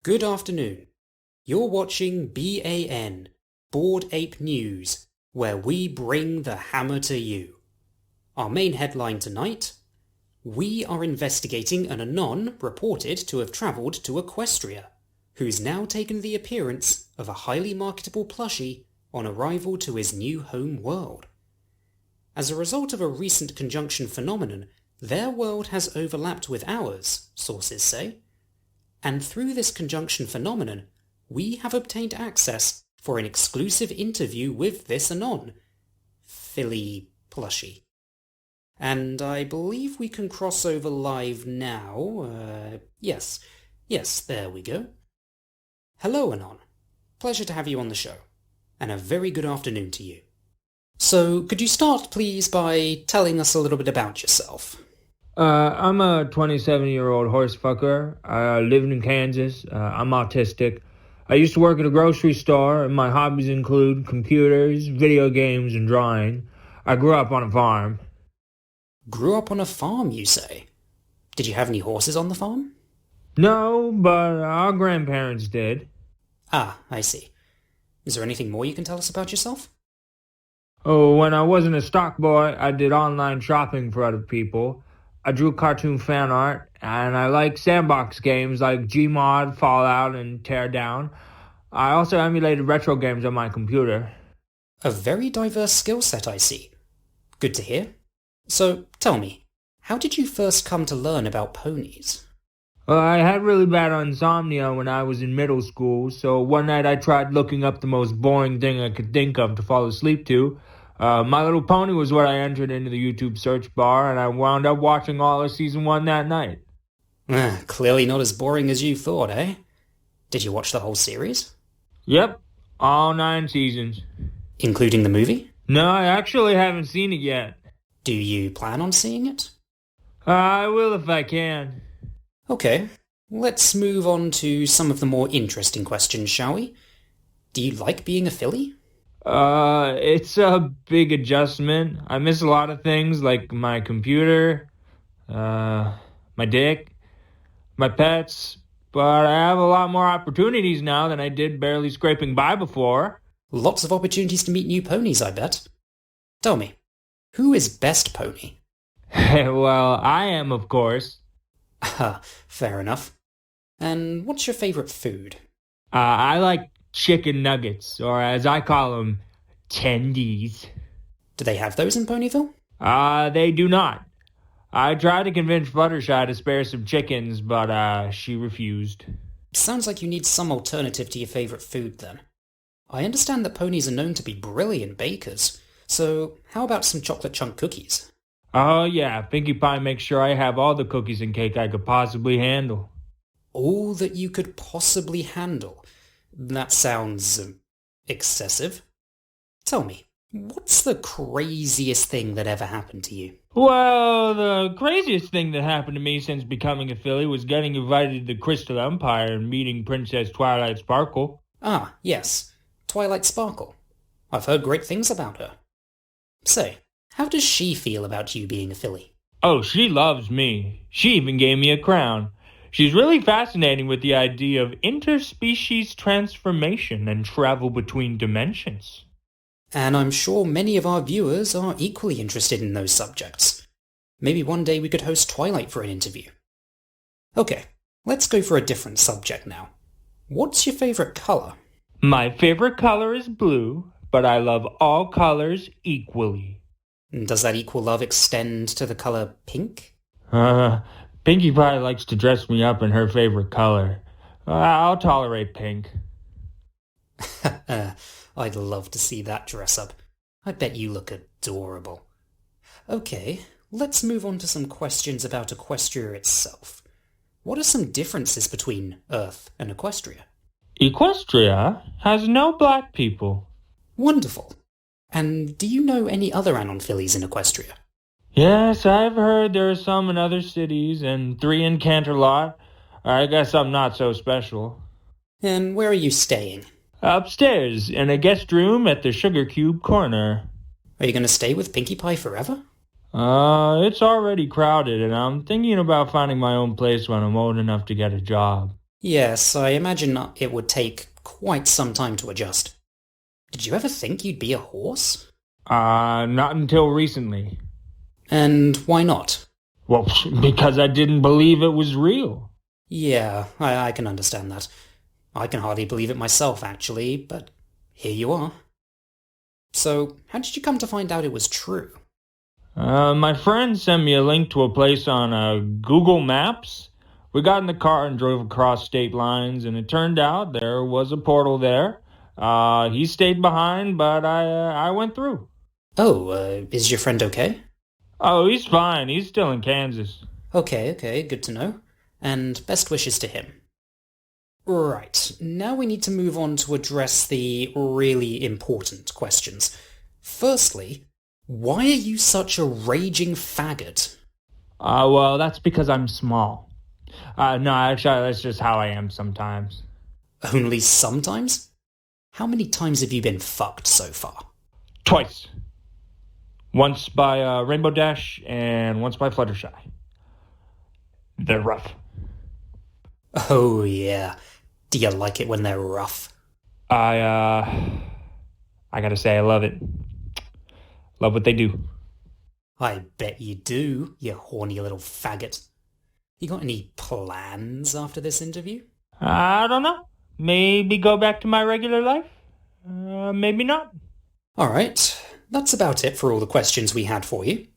Good afternoon. You're watching BAN, Bored Ape News, where we bring the hammer to you. Our main headline tonight: we are investigating an Anon reported to have travelled to Equestria, who's now taken the appearance of a highly marketable plushie on arrival to his new home world. As a result of a recent conjunction phenomenon, their world has overlapped with ours, sources say. And through this conjunction phenomenon, we have obtained access for an exclusive interview with this Anonfilly plushie. And I believe we can cross over live now. Yes, there we go. Hello, Anon. Pleasure to have you on the show, and a very good afternoon to you. So, could you start, please, by telling us a little bit about yourself? I'm a 27-year-old horse fucker. I live in Kansas. I'm autistic. I used to work at a grocery store, and my hobbies include computers, video games, and drawing. I grew up on a farm. Grew up on a farm, you say? Did you have any horses on the farm? No, but our grandparents did. Ah, I see. Is there anything more you can tell us about yourself? Oh, when I wasn't a stock boy, I did online shopping for other people. I drew cartoon fan art, and I like sandbox games like Gmod, Fallout, and Teardown. I also emulated retro games on my computer. A very diverse skill set, I see. Good to hear. So, tell me, how did you first come to learn about ponies? Well, I had really bad insomnia when I was in middle school, so one night I tried looking up the most boring thing I could think of to fall asleep to. My Little Pony was what I entered into the YouTube search bar, and I wound up watching all of Season 1 that night. Clearly not as boring as you thought, eh? Did you watch the whole series? Yep, all 9 seasons. Including the movie? No, I actually haven't seen it yet. Do you plan on seeing it? I will if I can. Okay, let's move on to some of the more interesting questions, shall we? Do you like being a filly? It's a big adjustment. I miss a lot of things like my computer, my dick, my pets, but I have a lot more opportunities now than I did barely scraping by before. Lots of opportunities to meet new ponies, I bet. Tell me, who is best pony? Well, I am, of course. Fair enough. And what's your favourite food? I like chicken nuggets, or as I call them, tendies. Do they have those in Ponyville? They do not. I tried to convince Fluttershy to spare some chickens, but she refused. Sounds like you need some alternative to your favourite food then. I understand that ponies are known to be brilliant bakers, so how about some chocolate chunk cookies? Oh yeah, Pinkie Pie makes sure I have all the cookies and cake I could possibly handle. All that you could possibly handle? That sounds excessive. Tell me, what's the craziest thing that ever happened to you? Well, the craziest thing that happened to me since becoming a filly was getting invited to the Crystal Empire and meeting Princess Twilight Sparkle. Ah, yes, Twilight Sparkle. I've heard great things about her. Say, how does she feel about you being a filly? Oh, she loves me. She even gave me a crown. She's really fascinating with the idea of interspecies transformation and travel between dimensions. And I'm sure many of our viewers are equally interested in those subjects. Maybe one day we could host Twilight for an interview. Okay, let's go for a different subject now. What's your favourite colour? My favorite color is blue, but I love all colors equally. Does that equal love extend to the colour pink? Pinkie Pie likes to dress me up in her favorite color. I'll tolerate pink. I'd love to see that dress up. I bet you look adorable. Okay, let's move on to some questions about Equestria itself. What are some differences between Earth and Equestria? Equestria has no black people. Wonderful. And do you know any other Anonfillies in Equestria? Yes, I've heard there are some in other cities, and 3 in Canterlot. I guess I'm not so special. And where are you staying? Upstairs, in a guest room at the Sugar Cube corner. Are you going to stay with Pinkie Pie forever? It's already crowded, and I'm thinking about finding my own place when I'm old enough to get a job. Yes, I imagine it would take quite some time to adjust. Did you ever think you'd be a horse? Not until recently. And why not? Well, because I didn't believe it was real. Yeah, I can understand that. I can hardly believe it myself, actually, but here you are. So, how did you come to find out it was true? My friend sent me a link to a place on Google Maps. We got in the car and drove across state lines, and it turned out there was a portal there. He stayed behind, but I went through. Oh, is your friend okay? Oh, he's fine. He's still in Kansas. Okay, good to know. And best wishes to him. Right, now we need to move on to address the really important questions. Firstly, why are you such a raging faggot? Well, that's because I'm small. No, actually, that's just how I am sometimes. Only sometimes? How many times have you been fucked so far? Twice. Once by Rainbow Dash and once by Fluttershy. They're rough. Oh yeah. Do you like it when they're rough? I gotta say I love it. Love what they do. I bet you do, you horny little faggot. You got any plans after this interview? I don't know. Maybe go back to my regular life? Maybe not. Alright, that's about it for all the questions we had for you.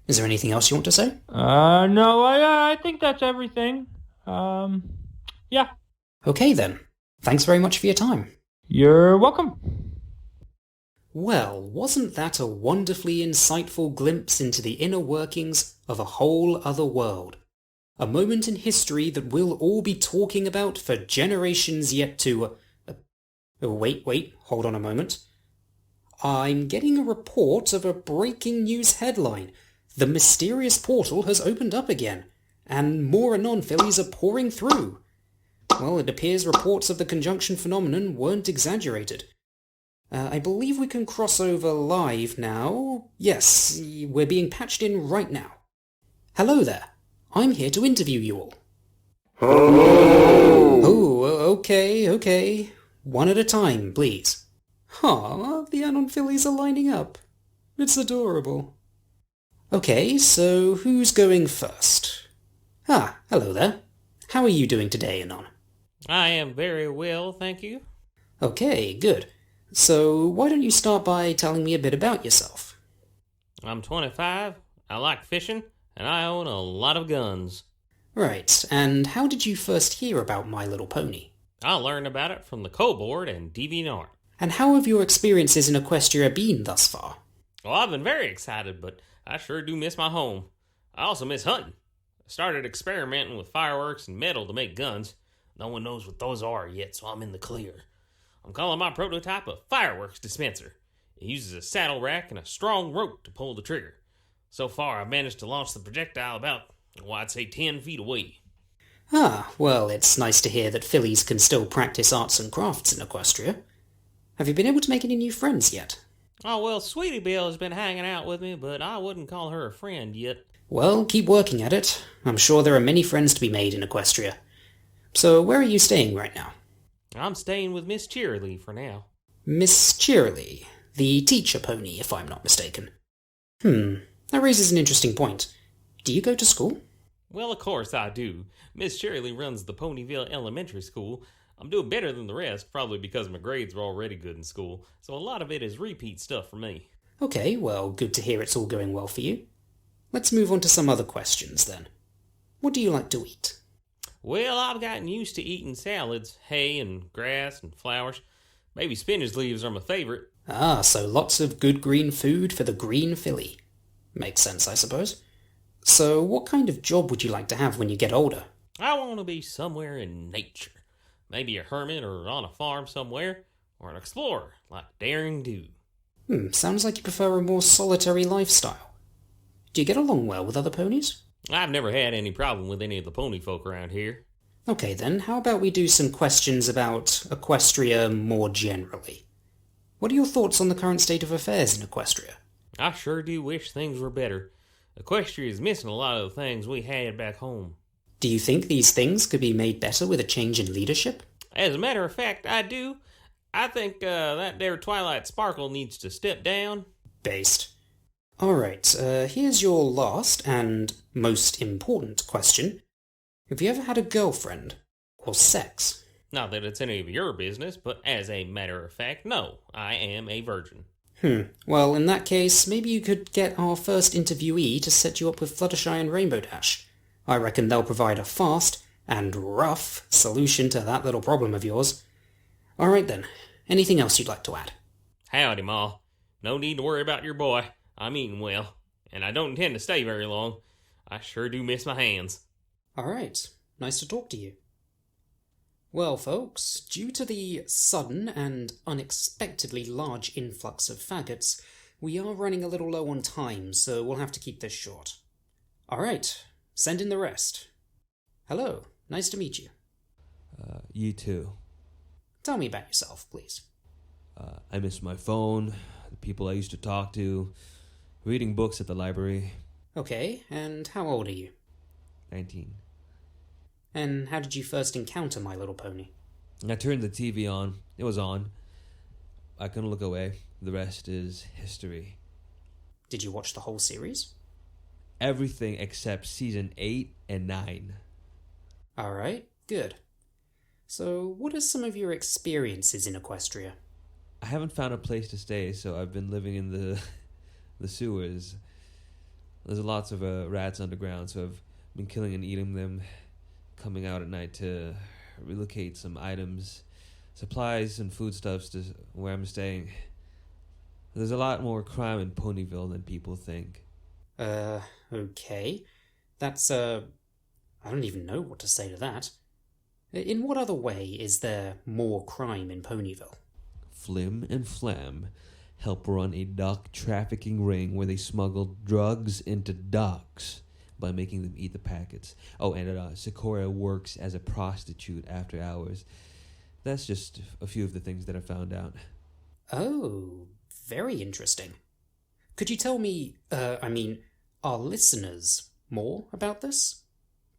Is there anything else you want to say? No, I think that's everything. Yeah. Okay then. Thanks very much for your time. You're welcome. Well, wasn't that a wonderfully insightful glimpse into the inner workings of a whole other world? A moment in history that we'll all be talking about for generations yet to... Wait, hold on a moment. I'm getting a report of a breaking news headline. The mysterious portal has opened up again, and more Anonfillys are pouring through. Well, it appears reports of the conjunction phenomenon weren't exaggerated. I believe we can cross over live now. Yes, we're being patched in right now. Hello there. I'm here to interview you all. Hello! Oh, okay. One at a time, please. The Anonfillys are lining up. It's adorable. Okay, so who's going first? Hello there. How are you doing today, Anon? I am very well, thank you. Okay, good. So why don't you start by telling me a bit about yourself? I'm 25, I like fishing, and I own a lot of guns. Right, and how did you first hear about My Little Pony? I learned about it from the Coboard and DeviantArt. And how have your experiences in Equestria been thus far? Well, I've been very excited, but I sure do miss my home. I also miss hunting. I started experimenting with fireworks and metal to make guns. No one knows what those are yet, so I'm in the clear. I'm calling my prototype a fireworks dispenser. It uses a saddle rack and a strong rope to pull the trigger. So far, I've managed to launch the projectile about, I'd say 10 feet away. Well, it's nice to hear that fillies can still practice arts and crafts in Equestria. Have you been able to make any new friends yet? Oh, well, Sweetie Belle has been hanging out with me, but I wouldn't call her a friend yet. Well, keep working at it. I'm sure there are many friends to be made in Equestria. So where are you staying right now? I'm staying with Miss Cheerilee for now. Miss Cheerilee, the teacher pony, if I'm not mistaken. That raises an interesting point. Do you go to school? Well, of course I do. Miss Cheerilee runs the Ponyville Elementary School. I'm doing better than the rest, probably because my grades were already good in school, so a lot of it is repeat stuff for me. Okay, well, good to hear it's all going well for you. Let's move on to some other questions then. What do you like to eat? Well, I've gotten used to eating salads, hay and grass and flowers. Maybe spinach leaves are my favorite. So lots of good green food for the green filly. Makes sense, I suppose. So what kind of job would you like to have when you get older? I want to be somewhere in nature. Maybe a hermit or on a farm somewhere, or an explorer like Daring Do. Sounds like you prefer a more solitary lifestyle. Do you get along well with other ponies? I've never had any problem with any of the pony folk around here. Okay then, how about we do some questions about Equestria more generally? What are your thoughts on the current state of affairs in Equestria? I sure do wish things were better. Equestria is missing a lot of the things we had back home. Do you think these things could be made better with a change in leadership? As a matter of fact, I do. I think that there Twilight Sparkle needs to step down. Based. Alright, here's your last and most important question. Have you ever had a girlfriend? Or sex? Not that it's any of your business, but as a matter of fact, no, I am a virgin. Well, in that case, maybe you could get our first interviewee to set you up with Fluttershy and Rainbow Dash. I reckon they'll provide a fast and rough solution to that little problem of yours. Alright then, anything else you'd like to add? Howdy, Ma. No need to worry about your boy. I'm eating well, and I don't intend to stay very long. I sure do miss my hands. Alright, nice to talk to you. Well, folks, due to the sudden and unexpectedly large influx of faggots, we are running a little low on time, so we'll have to keep this short. Alright, send in the rest. Hello, nice to meet you. You too. Tell me about yourself, please. I miss my phone, the people I used to talk to, reading books at the library. Okay, and how old are you? 19. And how did you first encounter My Little Pony? I turned the TV on. It was on. I couldn't look away. The rest is history. Did you watch the whole series? Everything except season 8 and 9. Alright, good. So, what are some of your experiences in Equestria? I haven't found a place to stay, so I've been living in the sewers. There's lots of rats underground, so I've been killing and eating them, coming out at night to relocate some items, supplies and foodstuffs to where I'm staying. There's a lot more crime in Ponyville than people think. Okay. That's, I don't even know what to say to that. In what other way is there more crime in Ponyville? Flim and Flam help run a duck trafficking ring where they smuggle drugs into ducks by making them eat the packets. Oh, and Sakura works as a prostitute after hours. That's just a few of the things that I found out. Oh, very interesting. Could you tell me, our listeners more about this?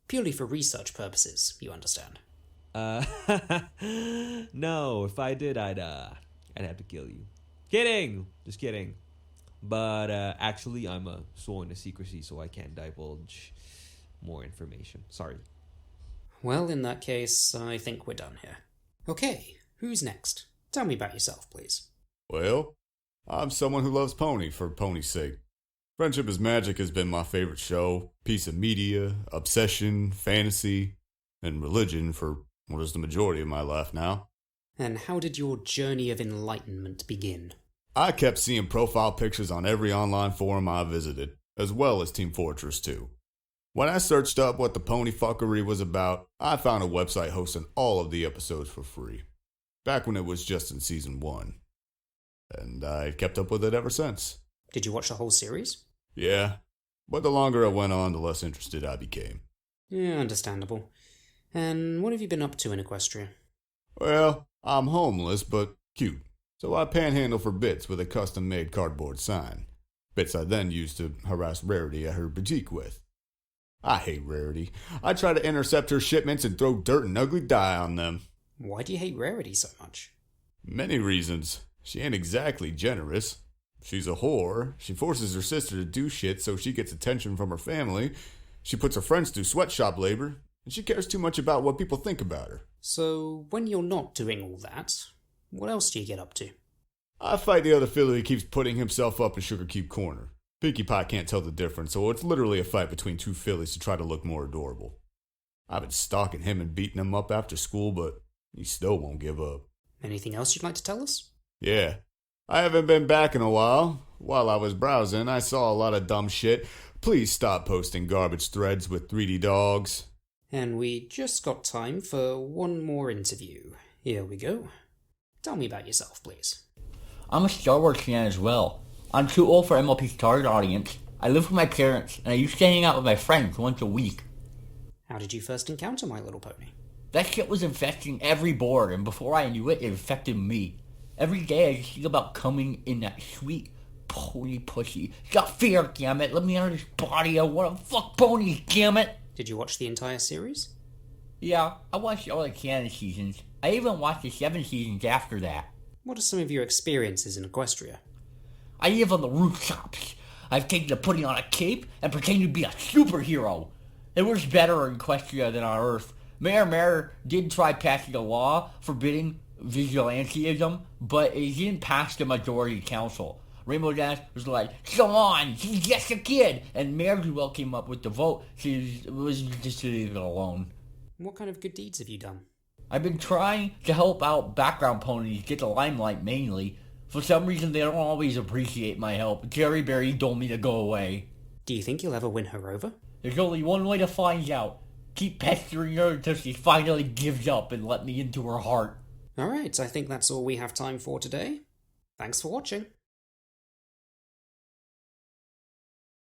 Purely for research purposes, you understand. No, if I did, I'd have to kill you. Kidding! Just kidding. But, actually, I'm sworn to secrecy, so I can't divulge more information. Sorry. Well, in that case, I think we're done here. Okay, who's next? Tell me about yourself, please. Well, I'm someone who loves Pony for Pony's sake. Friendship is Magic has been my favorite show, piece of media, obsession, fantasy, and religion for what is the majority of my life now. And how did your journey of enlightenment begin? I kept seeing profile pictures on every online forum I visited, as well as Team Fortress 2. When I searched up what the pony fuckery was about, I found a website hosting all of the episodes for free. Back when it was just in Season 1. And I kept up with it ever since. Did you watch the whole series? Yeah, but the longer it went on, the less interested I became. Yeah, understandable. And what have you been up to in Equestria? Well, I'm homeless, but cute. So I panhandle for bits with a custom-made cardboard sign. Bits I then use to harass Rarity at her boutique with. I hate Rarity. I try to intercept her shipments and throw dirt and ugly dye on them. Why do you hate Rarity so much? Many reasons. She ain't exactly generous. She's a whore. She forces her sister to do shit so she gets attention from her family. She puts her friends through sweatshop labor. And she cares too much about what people think about her. So, when you're not doing all that, what else do you get up to? I fight the other filly who keeps putting himself up in Sugar Cube Corner. Pinkie Pie can't tell the difference, so it's literally a fight between two fillies to try to look more adorable. I've been stalking him and beating him up after school, but he still won't give up. Anything else you'd like to tell us? Yeah. I haven't been back in a while. While I was browsing, I saw a lot of dumb shit. Please stop posting garbage threads with 3D dogs. And we just got time for one more interview. Here we go. Tell me about yourself, please. I'm a Star Wars fan as well. I'm too old for MLP's target audience. I live with my parents, and I used to hang out with my friends once a week. How did you first encounter My Little Pony? That shit was infecting every board, and before I knew it, it infected me. Every day I just think about coming in that sweet pony pussy. Got fear, damn it. Let me out of this body. I want to fuck ponies, damn it. Did you watch the entire series? Yeah, I watched all the canon seasons. I even watched the 7 seasons after that. What are some of your experiences in Equestria? I live on the rooftops. I've taken to putting on a cape and pretending to be a superhero. It works better in Equestria than on Earth. Mayor did try passing a law forbidding vigilantism, but it didn't pass the majority council. Rainbow Dash was like, come on, he's just a kid. And Mayor Duell came up with the vote, so it was just to leave it alone. What kind of good deeds have you done? I've been trying to help out background ponies get the limelight mainly. For some reason, they don't always appreciate my help. Jerry Berry told me to go away. Do you think you'll ever win her over? There's only one way to find out. Keep pestering her until she finally gives up and let me into her heart. Alright, I think that's all we have time for today. Thanks for watching.